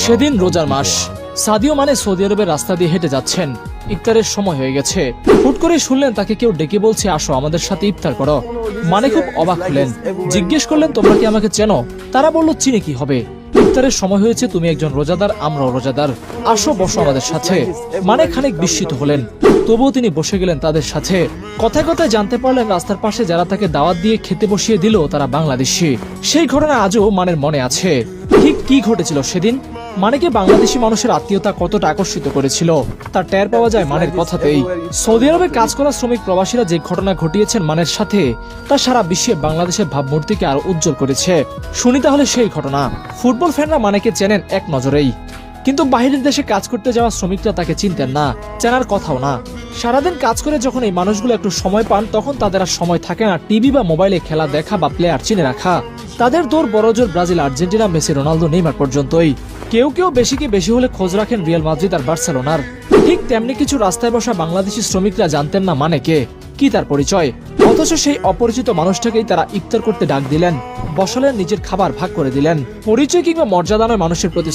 সেদিন রোজার মাস। Sadio Mane Saudi আরবের রাস্তা দিয়ে হেঁটে যাচ্ছেন। ইফতারের সময় হয়ে গেছে। হুট করে শুনলেন তাকে কেউ ডেকে বলছে, আসো আমাদের সাথে ইফতার করো। মানে খুব অবাক হলেন। জিজ্ঞেস করলেন, তোমরা কি আমাকে চেনো? তারা বলল, চিনি কি হবে, ইফতারের সময় হয়েছে, তুমি একজন রোজাদার, আমরাও রোজাদার, আসো বসো আমাদের সাথে। মানে খানিক বিস্মিত হলেন, তবুও তিনি বসে গেলেন তাদের সাথে। কথায় কথায় জানতে পারলেন রাস্তার পাশে যারা তাকে দাওয়াত দিয়ে খেতে বসিয়ে দিল তারা বাংলাদেশি। সেই ঘটনা আজও মানের মনে আছে। ঠিক কি ঘটেছিল সেদিন? মানেকে বাংলাদেশি মানুষের আত্মীয়তা কতটা আকর্ষিত করেছিল তার টের পাওয়া যায় মানের কথাতেই। সৌদি আরবে কাজ করা শ্রমিক প্রবাসীরা যে ঘটনা ঘটিয়েছেন মানের সাথে, তা সারা বিশ্বে বাংলাদেশের ভাবমূর্তিকে আরো উজ্জ্বল করেছে। শুনি তাহলে সেই ঘটনা। ফুটবল ফ্যানরা মানেকে চেনেন এক নজরেই, কিন্তু বাহিরের দেশে কাজ করতে যাওয়া শ্রমিকরা তাকে চিনতেন না, চেনার কথাও না। সারাদিন কাজ করে যখন এই মানুষগুলো একটু সময় পান, তখন তাদের আর সময় থাকে না টিভি বা মোবাইলে খেলা দেখা বা প্লেয়ার চিনে রাখা। তাদের দৌড় বড়জোর Brazil, Argentina, Messi, Ronaldo, Neymar পর্যন্তই। কেউ কেউ বেশি হলে খোঁজ রাখেন রিয়াল মাদ্রিদ আর বার্সেলোনার। ঠিক তেমনি কিছু রাস্তায় বসা বাংলাদেশি শ্রমিকরা জানতেন না মানে কে, কি তার পরিচয়। অথচ সেই অপরিচিত মানুষটাকেই তারা ইফতার করতে ডাক দিলেন, বসালেন, নিজের খাবার ভাগ করে দিলেন। পরিচয় কিংবা মর্যাদা নয়, মানুষের প্রতি